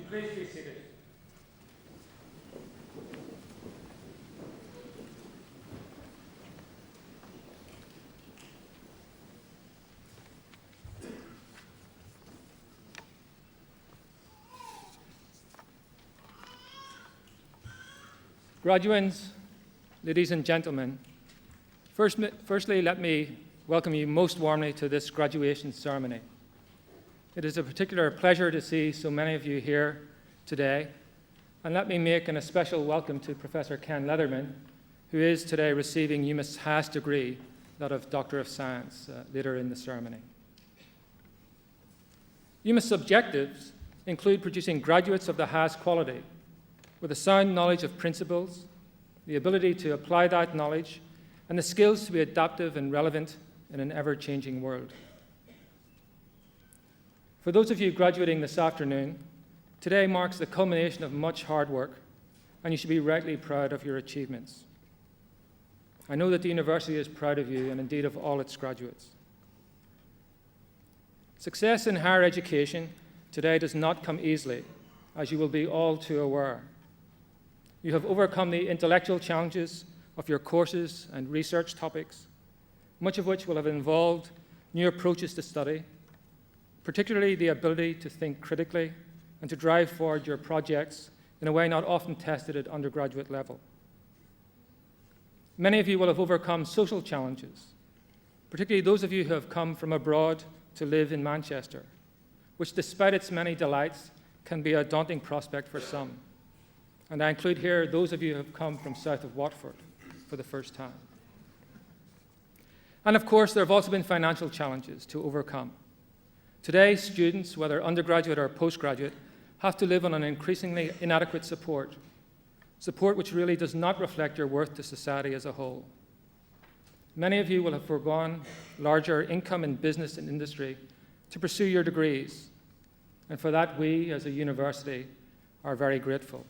Please be seated. Graduates, ladies and gentlemen, firstly, let me welcome you most warmly to this graduation ceremony. It is a particular pleasure to see so many of you here today, and let me make a special welcome to Professor Ken Leatherman, who is today receiving UMIST's highest degree, that of Doctor of Science, later in the ceremony. UMIST's objectives include producing graduates of the highest quality, with a sound knowledge of principles, the ability to apply that knowledge, and the skills to be adaptive and relevant in an ever-changing world. For those of you graduating this afternoon, today marks the culmination of much hard work, and you should be rightly proud of your achievements. I know that the university is proud of you, and indeed of all its graduates. Success in higher education today does not come easily, as you will be all too aware. You have overcome the intellectual challenges of your courses and research topics, much of which will have involved new approaches to study, particularly the ability to think critically and to drive forward your projects in a way not often tested at undergraduate level. Many of you will have overcome social challenges, particularly those of you who have come from abroad to live in Manchester, which, despite its many delights, can be a daunting prospect for some. And I include here those of you who have come from south of Watford for the first time. And of course, there have also been financial challenges to overcome. Today, students, whether undergraduate or postgraduate, have to live on an increasingly inadequate support which really does not reflect your worth to society as a whole. Many of you will have foregone larger income in business and industry to pursue your degrees, and for that we, as a university, are very grateful.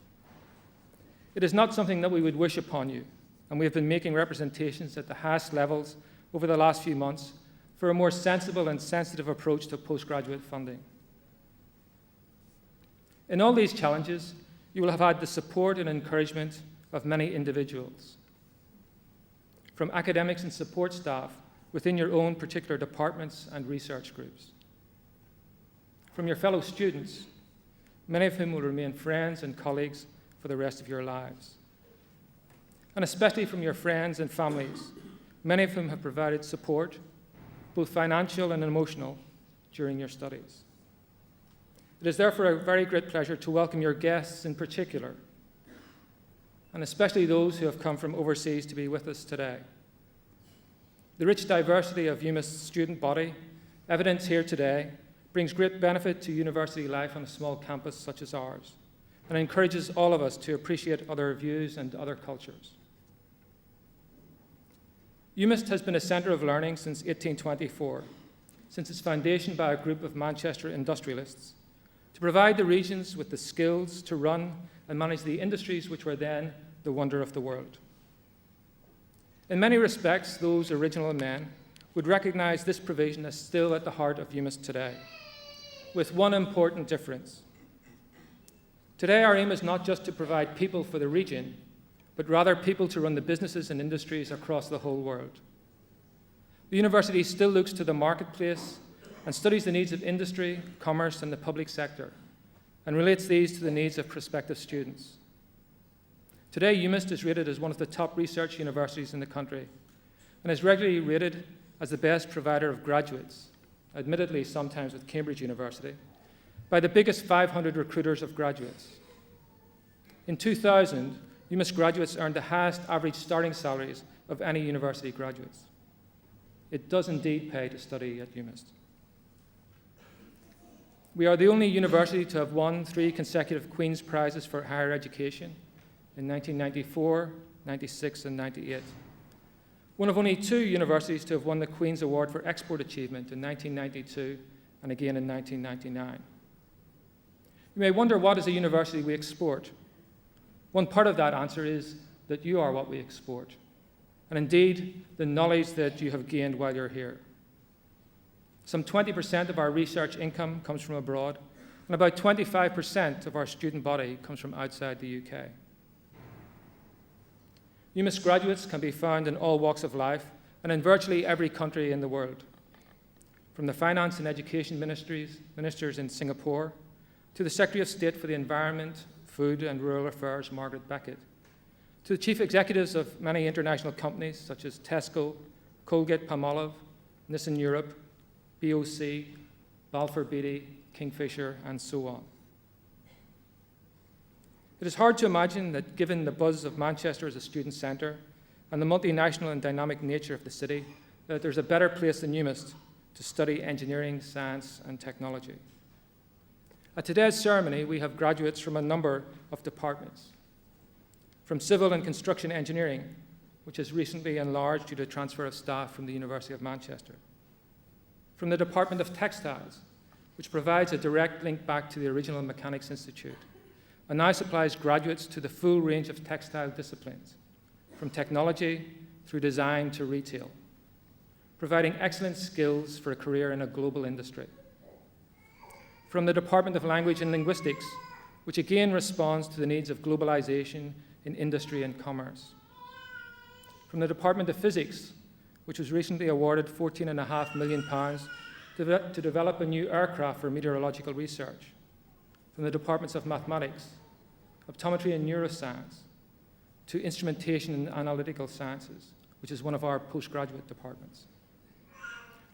It is not something that we would wish upon you, and we have been making representations at the highest levels over the last few months for a more sensible and sensitive approach to postgraduate funding. In all these challenges, you will have had the support and encouragement of many individuals, from academics and support staff within your own particular departments and research groups, from your fellow students, many of whom will remain friends and colleagues for the rest of your lives, and especially from your friends and families, many of whom have provided support, both financial and emotional, during your studies. It is therefore a very great pleasure to welcome your guests in particular, and especially those who have come from overseas to be with us today. The rich diversity of UMIST's student body, evidenced here today, brings great benefit to university life on a small campus such as ours, and encourages all of us to appreciate other views and other cultures. UMIST has been a centre of learning since 1824, since its foundation by a group of Manchester industrialists, to provide the regions with the skills to run and manage the industries which were then the wonder of the world. In many respects, those original men would recognise this provision as still at the heart of UMIST today, with one important difference. Today, our aim is not just to provide people for the region, but rather people to run the businesses and industries across the whole world. The university still looks to the marketplace and studies the needs of industry, commerce, and the public sector, and relates these to the needs of prospective students. Today, UMIST is rated as one of the top research universities in the country, and is regularly rated as the best provider of graduates, admittedly sometimes with Cambridge University, by the biggest 500 recruiters of graduates. In 2000, UMIST graduates earned the highest average starting salaries of any university graduates. It does indeed pay to study at UMIST. We are the only university to have won 3 consecutive Queen's Prizes for higher education in 1994, 96, and 98. One of only 2 universities to have won the Queen's Award for Export Achievement in 1992 and again in 1999. You may wonder, what is a university we export? One part of that answer is that you are what we export, and indeed the knowledge that you have gained while you're here. Some 20% of our research income comes from abroad, and about 25% of our student body comes from outside the UK. UMIST graduates can be found in all walks of life and in virtually every country in the world, from the finance and education ministers in Singapore to the Secretary of State for the Environment, Food and Rural Affairs, Margaret Beckett, to the chief executives of many international companies such as Tesco, Colgate-Palmolive, Nissan Europe, BOC, Balfour Beatty, Kingfisher, and so on. It is hard to imagine that given the buzz of Manchester as a student centre and the multinational and dynamic nature of the city, that there's a better place than UMIST to study engineering, science, and technology. At today's ceremony, we have graduates from a number of departments. From civil and construction engineering, which has recently enlarged due to transfer of staff from the University of Manchester. From the Department of Textiles, which provides a direct link back to the original Mechanics Institute, and now supplies graduates to the full range of textile disciplines, from technology through design to retail, providing excellent skills for a career in a global industry. From the Department of Language and Linguistics, which again responds to the needs of globalization in industry and commerce. From the Department of Physics, which was recently awarded £14.5 million to develop a new aircraft for meteorological research. From the Departments of Mathematics, Optometry and Neuroscience, to Instrumentation and Analytical Sciences, which is one of our postgraduate departments.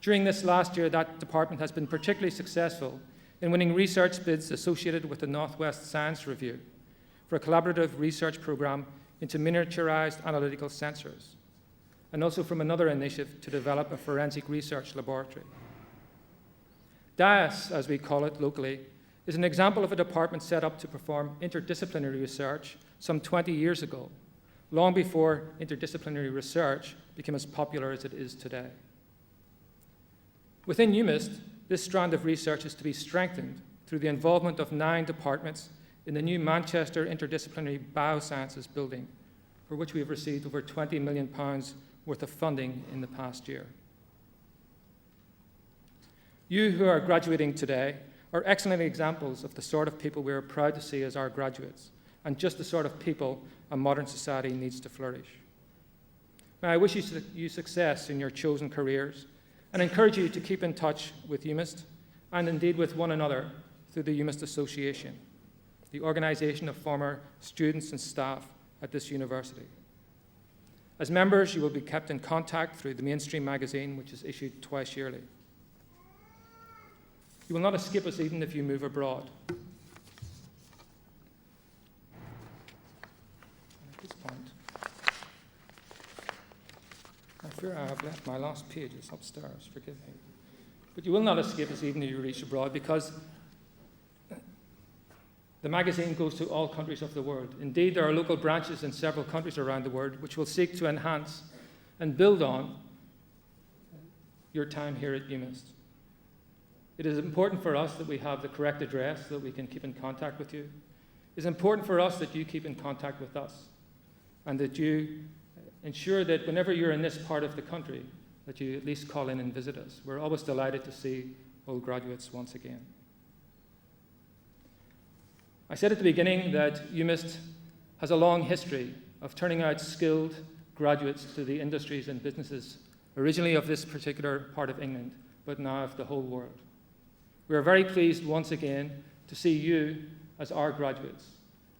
During this last year, that department has been particularly successful in winning research bids associated with the Northwest Science Review for a collaborative research program into miniaturized analytical sensors, and also from another initiative to develop a forensic research laboratory. DIAS, as we call it locally, is an example of a department set up to perform interdisciplinary research some 20 years ago, long before interdisciplinary research became as popular as it is today. Within UMIST, this strand of research is to be strengthened through the involvement of 9 departments in the new Manchester Interdisciplinary Biosciences building, for which we have received over £20 million worth of funding in the past year. You who are graduating today are excellent examples of the sort of people we are proud to see as our graduates, and just the sort of people a modern society needs to flourish. May I wish you success in your chosen careers and encourage you to keep in touch with UMIST and indeed with one another through the UMIST Association, the organisation of former students and staff at this university. As members, you will be kept in contact through the Mainstream magazine, which is issued twice yearly. You will not escape us even if you move abroad. At this point, I fear I have left my last pages upstairs, forgive me. But you will not escape us even if you reach abroad, because the magazine goes to all countries of the world. Indeed, there are local branches in several countries around the world which will seek to enhance and build on your time here at UMIST. It is important for us that we have the correct address so that we can keep in contact with you. It's important for us that you keep in contact with us and that you ensure that whenever you're in this part of the country, that you at least call in and visit us. We're always delighted to see old graduates once again. I said at the beginning that UMIST has a long history of turning out skilled graduates to the industries and businesses, originally of this particular part of England, but now of the whole world. We are very pleased once again to see you as our graduates,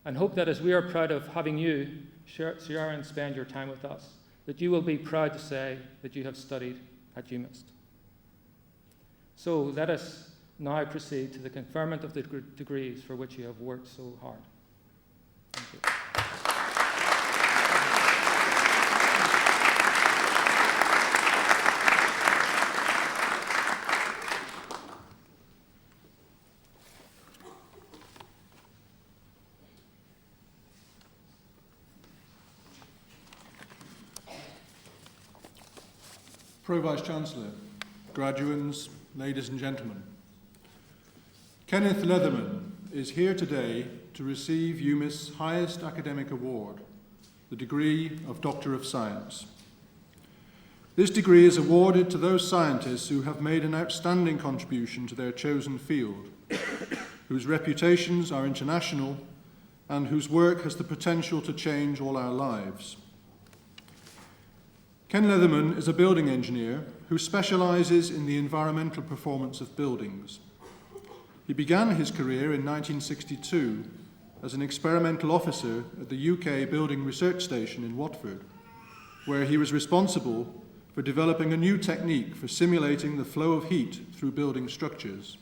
and hope that as we are proud of having you share and spend your time with us, that you will be proud to say that you have studied at UMIST. So let us now proceed to the conferment of the degrees for which you have worked so hard. Thank you. Pro-Vice-Chancellor, graduands, ladies and gentlemen. Kenneth Leatherman is here today to receive UMIST's highest academic award, the degree of Doctor of Science. This degree is awarded to those scientists who have made an outstanding contribution to their chosen field, whose reputations are international, and whose work has the potential to change all our lives. Ken Leatherman is a building engineer who specialises in the environmental performance of buildings. He began his career in 1962 as an experimental officer at the UK Building Research Station in Watford, where he was responsible for developing a new technique for simulating the flow of heat through building structures.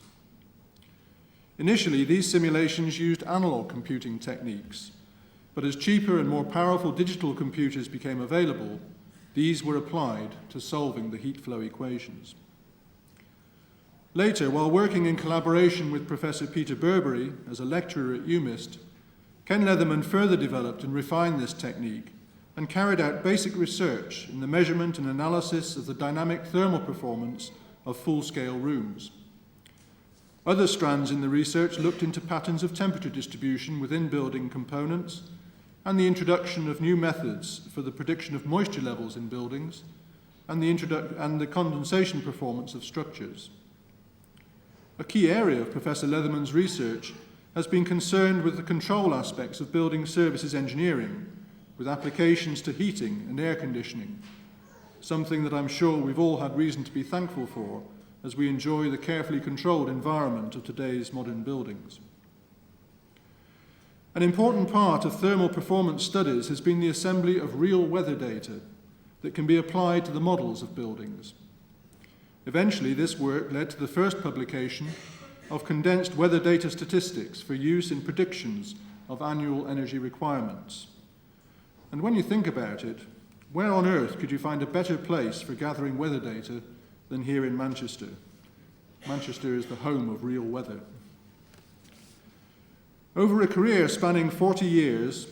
Initially, these simulations used analog computing techniques, but as cheaper and more powerful digital computers became available, these were applied to solving the heat flow equations. Later, while working in collaboration with Professor Peter Burberry as a lecturer at UMIST, Ken Leatherman further developed and refined this technique and carried out basic research in the measurement and analysis of the dynamic thermal performance of full-scale rooms. Other strands in the research looked into patterns of temperature distribution within building components and the introduction of new methods for the prediction of moisture levels in buildings and the condensation performance of structures. A key area of Professor Leatherman's research has been concerned with the control aspects of building services engineering, with applications to heating and air conditioning, something that I'm sure we've all had reason to be thankful for as we enjoy the carefully controlled environment of today's modern buildings. An important part of thermal performance studies has been the assembly of real weather data that can be applied to the models of buildings. Eventually, this work led to the first publication of condensed weather data statistics for use in predictions of annual energy requirements. And when you think about it, where on earth could you find a better place for gathering weather data than here in Manchester? Manchester is the home of real weather. Over a career spanning 40 years,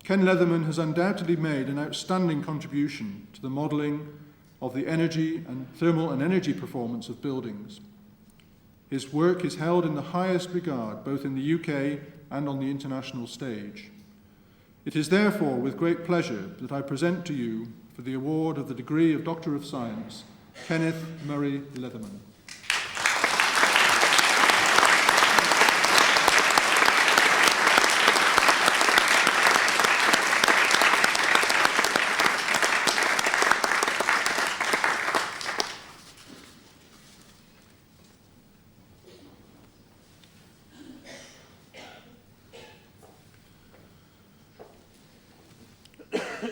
Ken Leatherman has undoubtedly made an outstanding contribution to the modelling of the energy and thermal and energy performance of buildings. His work is held in the highest regard, both in the UK and on the international stage. It is therefore with great pleasure that I present to you, for the award of the degree of Doctor of Science, Kenneth Murray Leatherman.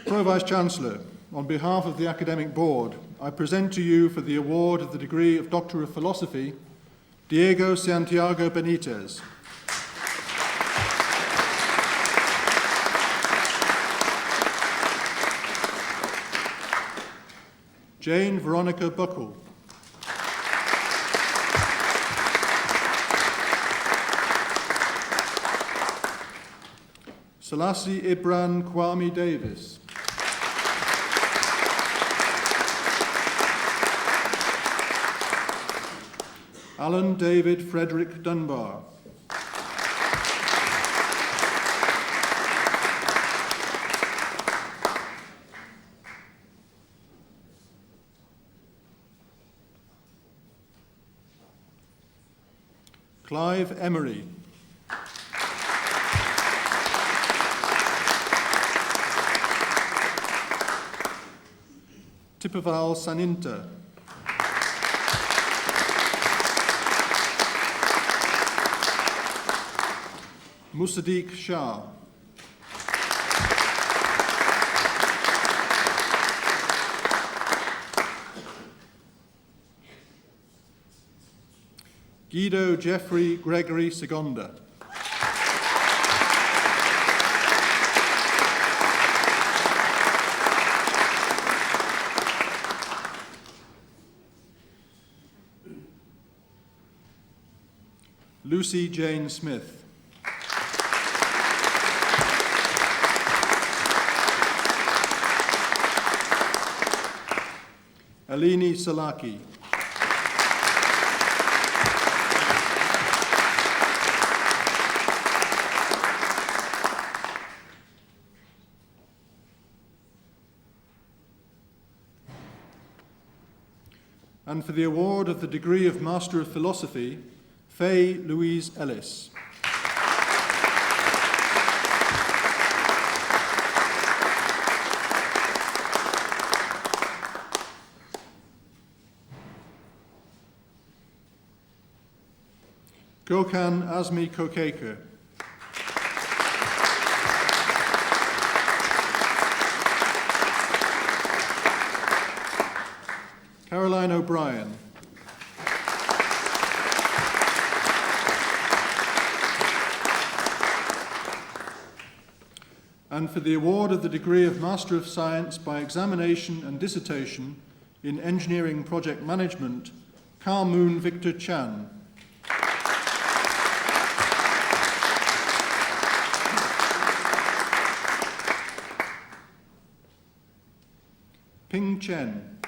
Pro-Vice-Chancellor, on behalf of the Academic Board, I present to you for the award of the degree of Doctor of Philosophy, Diego Santiago Benitez. Jane Veronica Buckle. Selassie Ibran Kwame Davis. Alan David Frederick Dunbar. Clive Emery. Tipaval Saninta. Musaddiq Shah. Guido Jeffrey Gregory Segonda. Lucy Jane Smith. Alini Salaki. And for the award of the degree of Master of Philosophy, Faye Louise Ellis. Gökhan Azmi Kokeke. Caroline O'Brien. And for the award of the degree of Master of Science by Examination and Dissertation in Engineering Project Management, Karmoon Victor Chan. Ping Chen.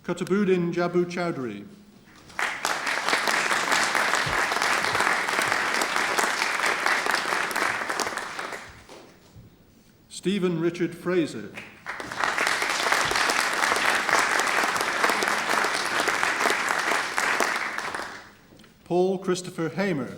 Kutabuddin Jabu Chowdhury. Stephen Richard Fraser. Paul Christopher Hamer.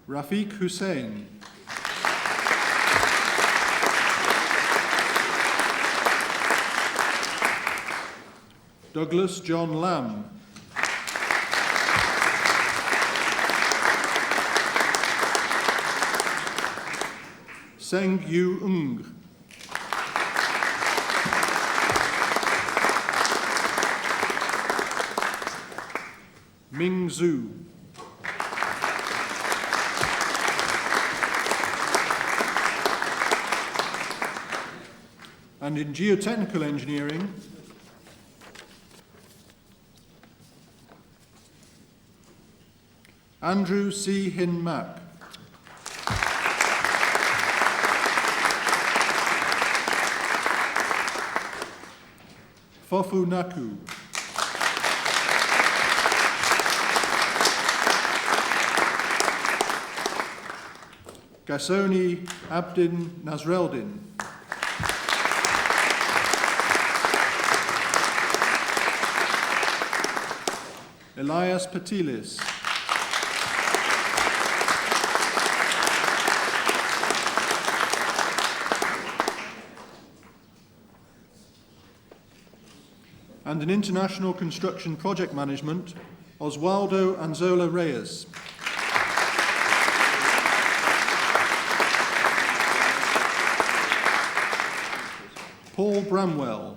Rafiq Hussain. Douglas John Lamb. Seng Yu Ung. Ming Zhu. And in geotechnical engineering, Andrew C. Hin Mak. Fofu Naku. Gasoni Abdin Nasreldin. Elias Patilis. And in international construction project management, Oswaldo Anzola Reyes. Paul Bramwell.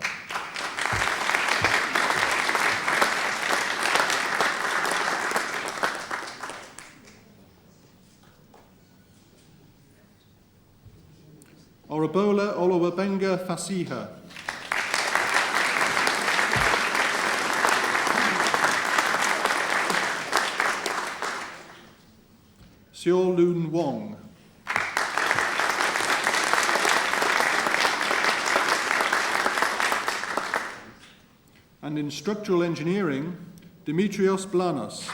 Orabola Oluwabenga Fasiha. Xiao Lun Wong. And in structural engineering, Dimitrios Blanos.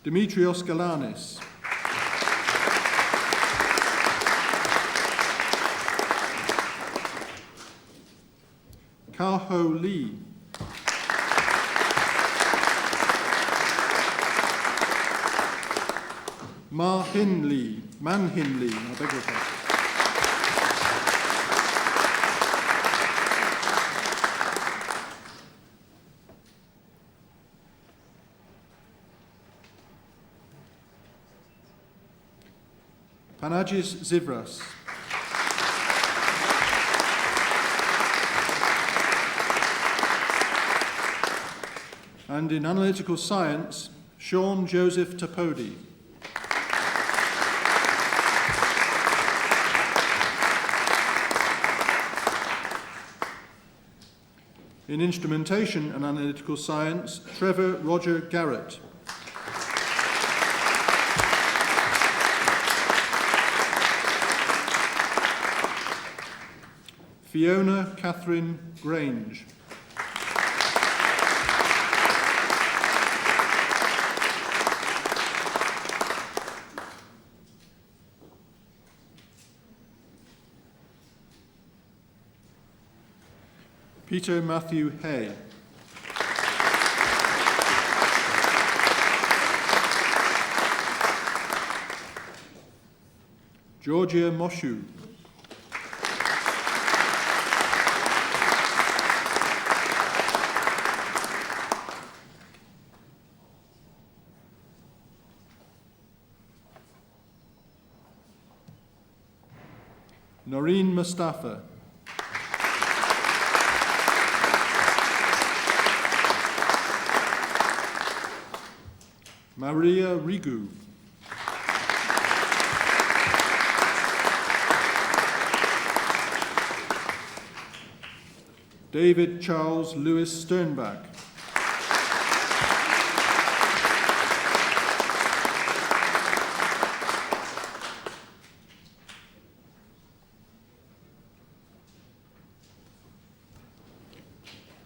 Dimitrios Galanis. Kao-ho Lee. Man-Hin Lee, I beg your pardon. Panagis Zivras. And in analytical science, Sean Joseph Tapodi. In instrumentation and analytical science, Trevor Roger Garrett. Fiona Catherine Grange. Peter Matthew Hay. Georgia Moshu. Noreen Mustafa. Maria Rigu. David Charles Lewis Sternbach.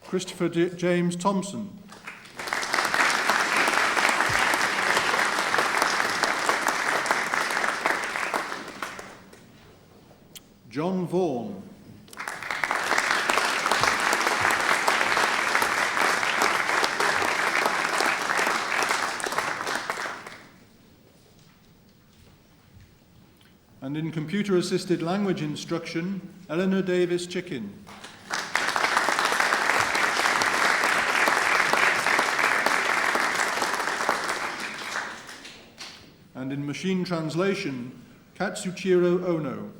Christopher James Thompson. John Vaughan. And in computer-assisted language instruction, Eleanor Davis Chicken. And in machine translation, Katsuchiro Ono.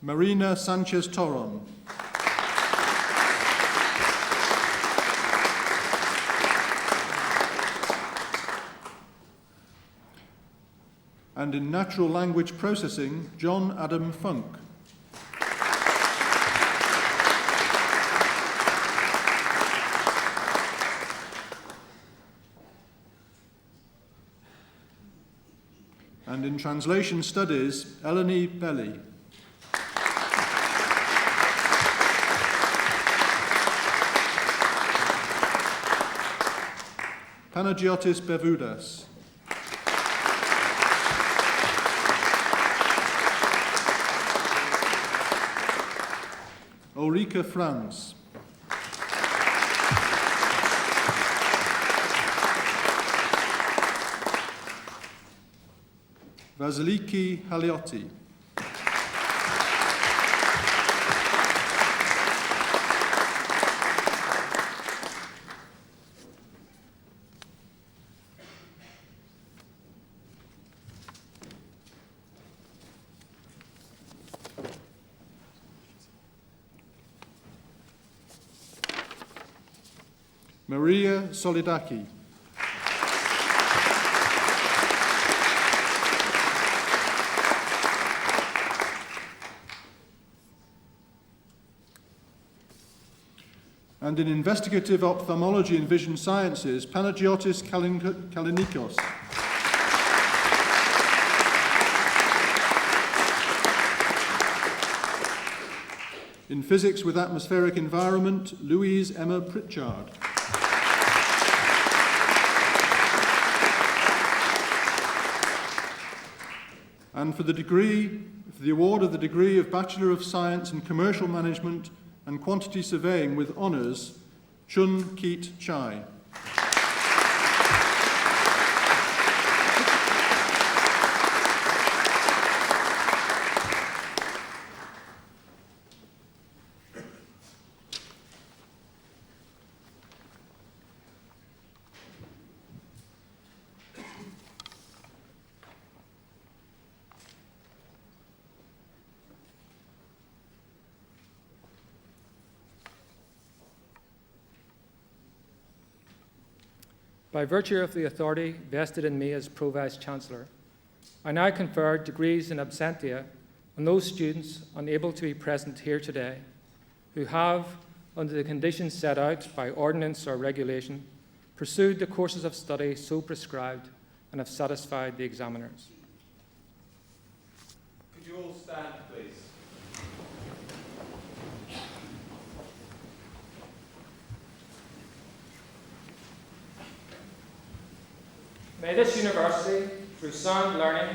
Marina Sanchez Toron. And in natural language processing, John Adam Funk. And in translation studies, Eleni Belli. Panagiotis Bevoudas. Ulrika Franz. Vasiliki Haliotti. Maria Solidaki. And in investigative ophthalmology and vision sciences, Panagiotis Kalinikos. In physics with atmospheric environment, Louise Emma Pritchard. And for the award of the degree of Bachelor of Science in Commercial Management and Quantity Surveying with honours, Chun Keat Chai. By virtue of the authority vested in me as Pro-Vice-Chancellor, I now confer degrees in absentia on those students unable to be present here today who have, under the conditions set out by ordinance or regulation, pursued the courses of study so prescribed and have satisfied the examiners. Could you all stand, please? May this university, through sound learning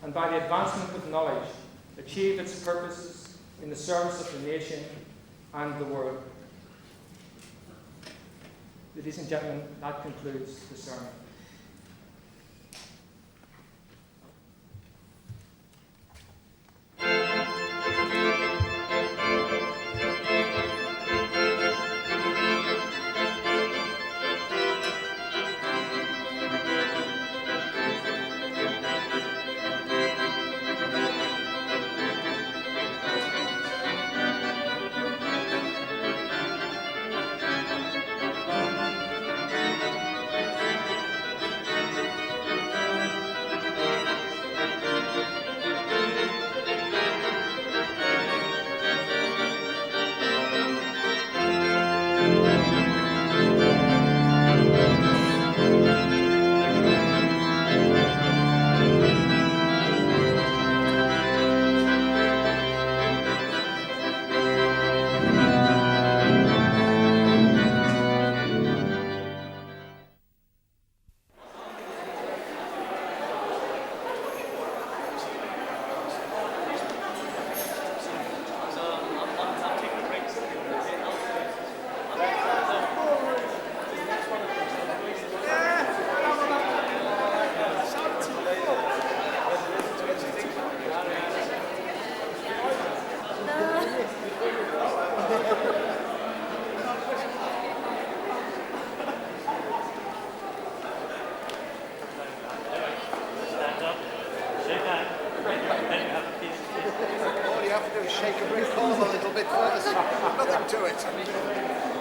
and by the advancement of knowledge, achieve its purposes in the service of the nation and the world. Ladies and gentlemen, that concludes the sermon. All you have to do is shake a brick wall a little bit first. Nothing to it.